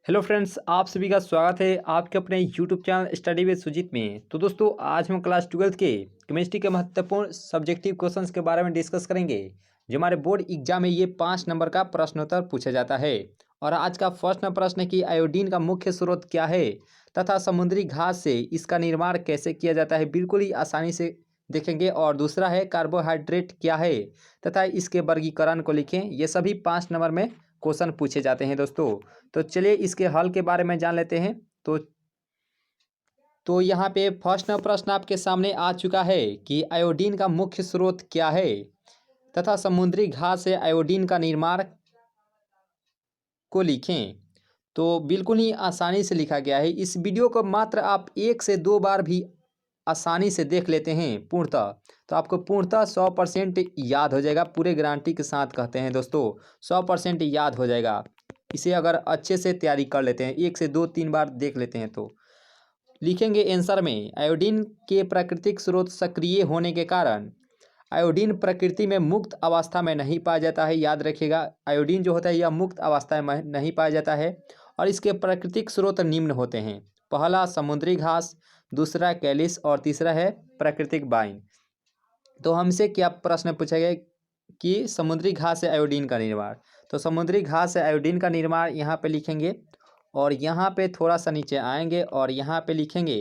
Hello friends, आप सभी का स्वागत है आपके अपने YouTube channel study with Sujeet में। तो दोस्तों, आज हम क्लास 12th के केमिस्ट्री के महत्वपूर्ण सब्जेक्टिव क्वेश्चंस के बारे में डिस्कस करेंगे। जो हमारे बोर्ड एग्जाम में ये 5 नंबर का प्रश्नोत्तर पूछा जाता है। और आज का फर्स्ट प्रश्न है कि आयोडीन का मुख्य स्रोत क्या है तथा समुद्री घास से इसका निर्माण कैसे किया जाता है, बिल्कुल ही आसानी से देखेंगे। और दूसरा है कार्बोहाइड्रेट क्या है तथा इसके वर्गीकरण को लिखें। ये सभी 5 नंबर में क्वेश्चन पूछे जाते हैं दोस्तों। तो चलिए इसके हल के बारे में जान लेते हैं। तो यहाँ पे फर्स्ट प्रश्न आपके सामने आ चुका है कि आयोडीन का मुख्य स्रोत क्या है तथा समुद्री घास से आयोडीन का निर्माण को लिखें। तो बिल्कुल ही आसानी से लिखा गया है। इस वीडियो को मात्र आप 1 से 2 बार भी आसानी से देख लेते हैं पूर्णतः, तो आपको पूर्णतः 100% याद हो जाएगा। पूरे गारंटी के साथ कहते हैं दोस्तों, 100% याद हो जाएगा। इसे अगर अच्छे से तैयारी कर लेते हैं, 1 से 2-3 बार देख लेते हैं तो लिखेंगे आंसर में। आयोडीन के प्राकृतिक स्रोत सक्रिय होने के कारण आयोडीन प्रकृति में मुक्त अवस्था में नहीं पाया जाता है। याद रखिएगा, आयोडीन जो होता है यह मुक्त अवस्था में नहीं पाया जाता है। और इसके प्राकृतिक स्रोत निम्न होते हैं। पहला समुद्री घास, दूसरा कैलिस और तीसरा है प्राकृतिक बाइन। तो हमसे क्या प्रश्न पूछा गया कि समुद्री घास से आयोडीन का निर्माण। तो समुद्री घास से आयोडीन का निर्माण यहाँ पे लिखेंगे और यहाँ पे थोड़ा सा नीचे आएंगे और यहाँ पे लिखेंगे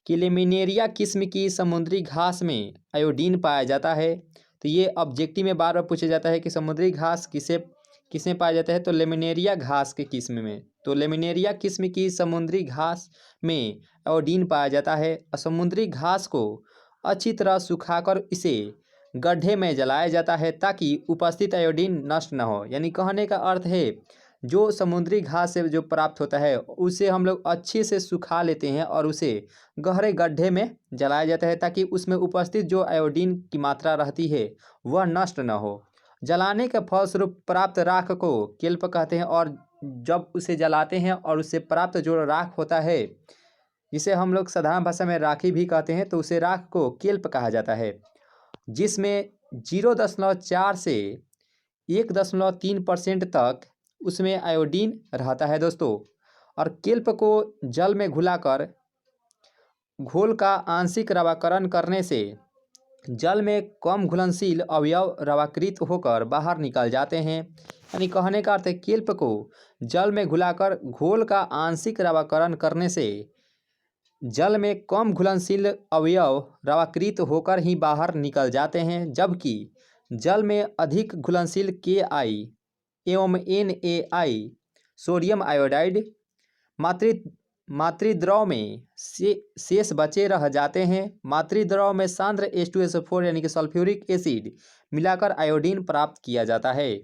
कि लेमिनेरिया किस्म की समुद्री घास में आयोडीन पाया जाता है। तो ये ऑब्जेक्टिव में बार बार पूछा जाता है कि समुद्री घास किसमें पाया जाता है। तो लेमिनेरिया घास के किस्म में। तो लेमिनेरिया किस्म की समुद्री घास में आयोडीन पाया जाता है। और समुद्री घास को अच्छी तरह सुखाकर इसे गड्ढे में जलाया जाता है ताकि उपस्थित आयोडीन नष्ट न हो। यानी कहने का अर्थ है, जो समुद्री घास से जो प्राप्त होता है उसे हम लोग अच्छे से सुखा लेते हैं और उसे गहरे गड्ढे में जलाया जाता है ताकि उसमें उपस्थित जो आयोडीन की मात्रा रहती है वह नष्ट न हो। जलाने के फलस्वरूप प्राप्त राख को केल्प कहते हैं। और जब उसे जलाते हैं और उससे प्राप्त जो राख होता है, जिसे हम लोग साधारण भाषा में राखी भी कहते हैं, तो उसे राख को केल्प कहा जाता है, जिसमें 0.4 से 1.3% तक उसमें आयोडीन रहता है दोस्तों। और केल्प को जल में घुलाकर घोल का आंशिक रवाकरण करने से जल में कम घुलनशील अवयव रवाकृत होकर बाहर निकल जाते हैं। यानी कहने का अर्थ है, केल्प को जल में घुलाकर घोल का आंशिक रवाकरण करने से जल में कम घुलनशील अवयव रवाकृत होकर ही बाहर निकल जाते हैं, जबकि जल में अधिक घुलनशील Ki एवं NaI सोडियम आयोडाइड मातृद्रव में शेष बचे रह जाते हैं। मातृद्रव में सांद्र H2SO4 यानी कि सल्फ्यूरिक एसिड मिलाकर आयोडीन प्राप्त किया जाता है।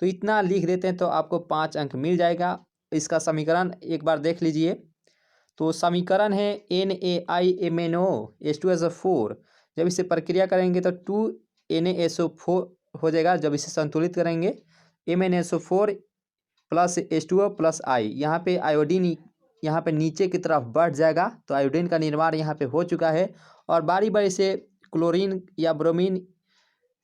तो इतना लिख देते हैं तो आपको 5 अंक मिल जाएगा। इसका समीकरण एक बार देख लीजिए। तो समीकरण है NaIMnO H2SO4। जब इसे प्रक्रिया करेंगे तो 2NaSO4 हो जाएगा। जब इसे संतुलित करेंगे MnSO4 plus H2O plus I, यहाँ पे आयोडीन यहाँ पे नीचे की तरफ बढ़ जाएगा। तो आयोडीन का निर्माण यहाँ पे हो चुका है। और बारी बारी से क्लोरीन या ब्रोमीन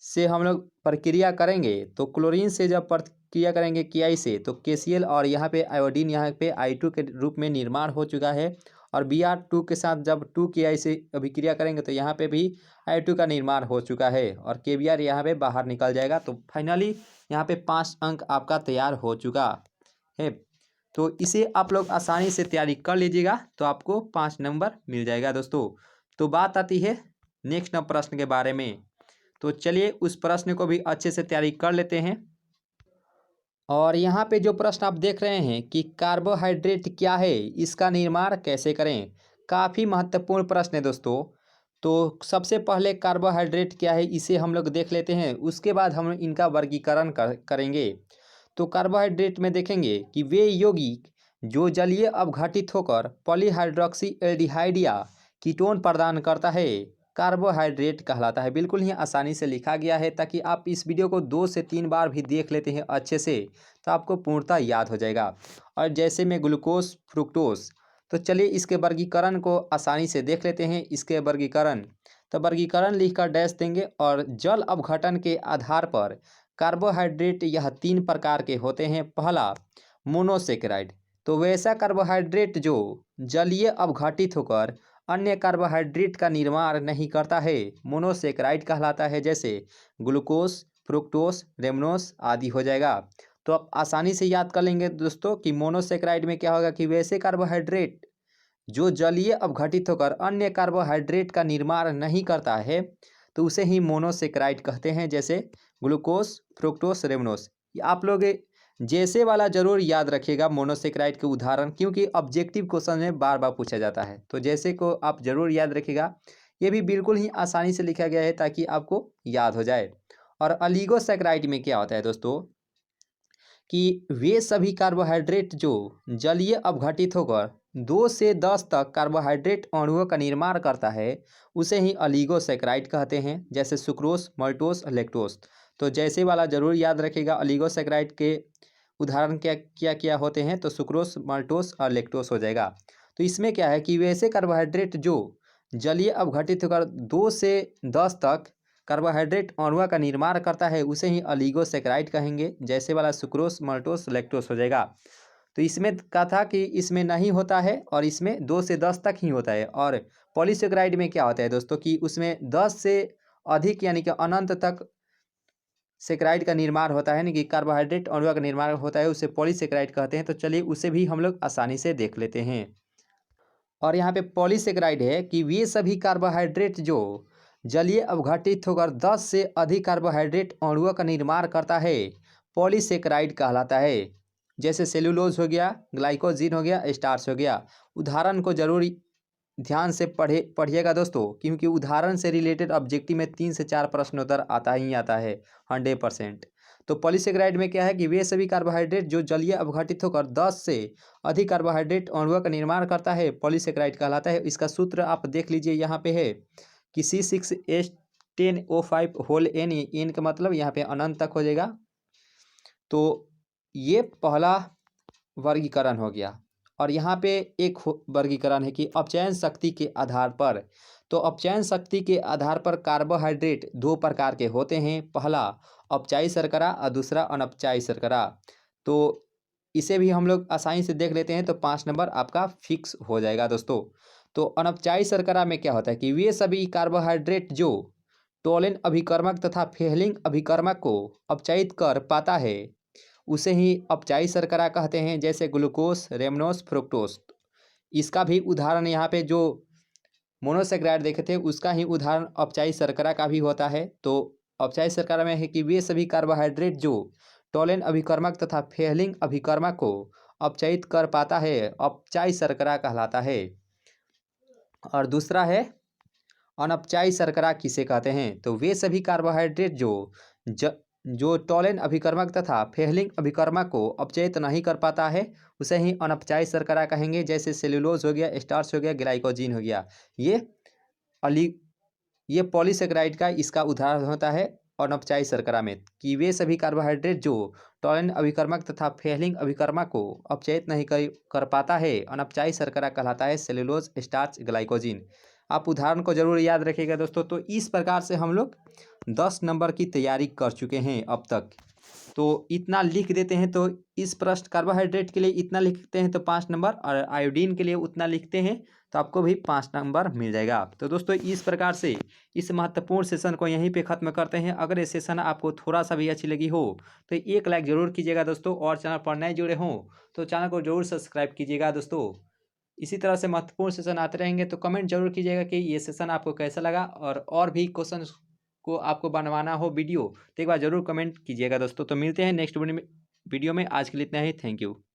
से हम लोग प्रक्रिया करेंगे। तो क्लोरीन से जब प्रक्रिया करेंगे Ki से, तो KCl और यहाँ पे आयोडीन यहाँ पे I2 के रूप में निर्माण हो चुका है। और Br2 के साथ जब 2Ki से अभिक्रिया करेंगे तो यहाँ पे भी I2 का निर्माण हो चुका है और KBr यहाँ पे बाहर निकल जाएगा। तो फाइनली यहाँ पे 5 अंक आपका तैयार हो चुका है। तो इसे आप लोग आसानी से तैयारी कर लीजिएगा तो आपको 5 नंबर मिल जाएगा दोस्तों। तो बात आती है नेक्स्ट प्रश्न के बारे में। तो चलिए उस प्रश्न को भी अच्छे से तैयारी कर लेते हैं। और यहाँ पे जो प्रश्न आप देख रहे हैं कि कार्बोहाइड्रेट क्या है, इसका निर्माण कैसे करें, काफ़ी महत्वपूर्ण प्रश्न है दोस्तों। तो सबसे पहले कार्बोहाइड्रेट क्या है इसे हम लोग देख लेते हैं, उसके बाद हम इनका वर्गीकरण करेंगे। तो कार्बोहाइड्रेट में देखेंगे कि वे यौगिक जो जलीय अपघटित होकर पॉलीहाइड्रोक्सी एल्डिहाइड या कीटोन प्रदान करता है, कार्बोहाइड्रेट कहलाता है। बिल्कुल ही आसानी से लिखा गया है, ताकि आप इस वीडियो को 2 से 3 बार भी देख लेते हैं अच्छे से तो आपको पूर्णतः याद हो जाएगा। और जैसे में ग्लूकोज, फ्रुक्टोज। तो चलिए इसके वर्गीकरण को आसानी से देख लेते हैं। इसके वर्गीकरण, तो वर्गीकरण लिखकर डैश देंगे। और जल अपघटन के आधार पर कार्बोहाइड्रेट यह 3 प्रकार के होते हैं। पहला मोनोसेकेराइड, तो वैसा कार्बोहाइड्रेट जो जलीय अवघटित होकर अन्य कार्बोहाइड्रेट का निर्माण नहीं करता है मोनोसेकेराइड कहलाता है। जैसे ग्लूकोज, फ्रुक्टोज, रेमनोज आदि हो जाएगा। तो आप आसानी से याद कर लेंगे दोस्तों कि मोनोसेकेराइड में क्या होगा कि वैसे कार्बोहाइड्रेट जो जलीय अवघटित होकर अन्य कार्बोहाइड्रेट का निर्माण नहीं करता है तो उसे ही मोनोसेकेराइड कहते हैं। जैसे ग्लूकोज, फ्रुक्टोज, रेमनोज। आप लोग जैसे वाला जरूर याद रखिएगा मोनोसेकेराइड के उदाहरण, क्योंकि ऑब्जेक्टिव क्वेश्चन में बार बार पूछा जाता है। तो जैसे को आप जरूर याद रखिएगा। ये भी बिल्कुल ही आसानी से लिखा गया है ताकि आपको याद हो जाए। और ऑलिगोसेकेराइड में क्या होता है दोस्तों कि वे सभी कार्बोहाइड्रेट जो जलीय अवघटित होकर 2 से 10 तक कार्बोहाइड्रेट अणुओं का निर्माण करता है उसे ही ऑलिगोसेकेराइड कहते हैं। जैसे सुक्रोज, मल्टोज, लैक्टोज। तो जैसे वाला जरूर याद रखिएगा। ऑलिगोसेकेराइड के उदाहरण क्या क्या क्या होते हैं तो सुक्रोज, मल्टोज और लैक्टोज हो जाएगा। तो इसमें क्या है कि वैसे कार्बोहाइड्रेट जो जलीय अवघटित होकर 2 से 10 तक कार्बोहाइड्रेट अणुओं का निर्माण करता है उसे ही ऑलिगोसेकेराइड कहेंगे। जैसे वाला सुक्रोज, मल्टोज, लैक्टोज हो जाएगा। तो इसमें कहा था कि इसमें नहीं होता है और इसमें 2 से 10 तक ही होता है। और पॉलीसेकेराइड में क्या होता है दोस्तों कि उसमें 10 से अधिक यानी कि अनंत तक सेकेराइड का निर्माण होता है, यानी कि कार्बोहाइड्रेट अणुओं का निर्माण होता है, उसे पॉलीसेकेराइड कहते हैं। तो चलिए उसे भी हम लोग आसानी से देख लेते हैं। और यहाँ पे पॉलीसेकेराइड है कि वे सभी कार्बोहाइड्रेट जो जलीय अवघटित होकर 10 से अधिक कार्बोहाइड्रेट अणुओं का निर्माण करता है पॉलीसेकेराइड कहलाता है। जैसे सेलुलोज हो गया, ग्लाइकोजीन हो गया, स्टार्च हो गया। उदाहरण को जरूर ध्यान से पढ़िएगा दोस्तों, क्योंकि उदाहरण से रिलेटेड ऑब्जेक्टिव में 3 से 4 प्रश्न उत्तर आता ही आता है 100%। तो पॉलीसेकेराइड में क्या है कि वे सभी कार्बोहाइड्रेट जो जलीय अवघटित होकर 10 से अधिक कार्बोहाइड्रेट अणुओं का निर्माण करता है पॉलीसेकेराइड कहलाता है। इसका सूत्र आप देख लीजिए यहाँ पे है कि C6H10O5 होल N, एन का मतलब यहाँ पे अनंत तक हो जाएगा। तो ये पहला वर्गीकरण हो गया। और यहाँ पे एक वर्गीकरण है कि अपचयन शक्ति के आधार पर। तो अपचयन शक्ति के आधार पर कार्बोहाइड्रेट 2 प्रकार के होते हैं। पहला अपचायी शर्करा और दूसरा अनपचायी शर्करा। तो इसे भी हम लोग आसानी से देख लेते हैं तो 5 नंबर आपका फिक्स हो जाएगा दोस्तों। तो अनपचायी शर्करा में क्या होता है कि वे सभी कार्बोहाइड्रेट जो टोलेन अभिकर्मक तथा फेहलिंग अभिकर्मक को अपचायित कर पाता है उसे ही अपचायी शर्करा कहते हैं। जैसे ग्लूकोज, रेमनोज, फ्रुक्टोज। इसका भी उदाहरण यहाँ पे जो मोनोसेकेराइड देखे थे उसका ही उदाहरण अपचायी शर्करा का भी होता है। तो अपचायी शर्करा में है कि वे सभी कार्बोहाइड्रेट जो टोलेन अभिकर्मक तथा फेहलिंग अभिकर्मक को अपचायित कर पाता है अपचायी शर्करा कहलाता है। और दूसरा है अनपचायी शर्करा किसे कहते हैं तो वे सभी कार्बोहाइड्रेट जो टोलेन अभिकर्मक तथा फेहलिंग अभिकर्मक को अपचयित नहीं कर पाता है उसे ही अनपचायी शर्करा कहेंगे। जैसे सेलुलोज हो गया, स्टार्च हो गया, ग्लाइकोजीन हो गया। ये पॉलीसेकेराइड का इसका उदाहरण होता है अनपचायी शर्करा में कि वे सभी कार्बोहाइड्रेट जो टोलेन अभिकर्मक तथा फेहलिंग अभिकर्मक को अपचयित नहीं कर पाता है अनपचायी शर्करा कहलाता है सेलुलोज, स्टार्च, ग्लाइकोजीन। आप उदाहरण को जरूर याद रखिएगा दोस्तों। तो इस प्रकार से हम लोग 10 नंबर की तैयारी कर चुके हैं अब तक। तो इतना लिख देते हैं तो इस प्रश्न कार्बोहाइड्रेट के लिए इतना लिखते हैं तो 5 नंबर, और आयोडीन के लिए उतना लिखते हैं तो आपको भी 5 नंबर मिल जाएगा। तो दोस्तों इस प्रकार से इस महत्वपूर्ण सेशन को यहीं पे ख़त्म करते हैं। अगर ये सेशन आपको थोड़ा सा भी अच्छी लगी हो तो एक लाइक ज़रूर कीजिएगा दोस्तों। और चैनल पर नए जुड़े हों तो चैनल को जरूर सब्सक्राइब कीजिएगा दोस्तों। इसी तरह से महत्वपूर्ण सेशन आते रहेंगे तो कमेंट जरूर कीजिएगा कि ये सेशन आपको कैसा लगा। और भी क्वेश्चन को आपको बनवाना हो वीडियो तो एक बार जरूर कमेंट कीजिएगा दोस्तों। तो मिलते हैं नेक्स्ट वीडियो में। आज के लिए इतना ही। Thank you.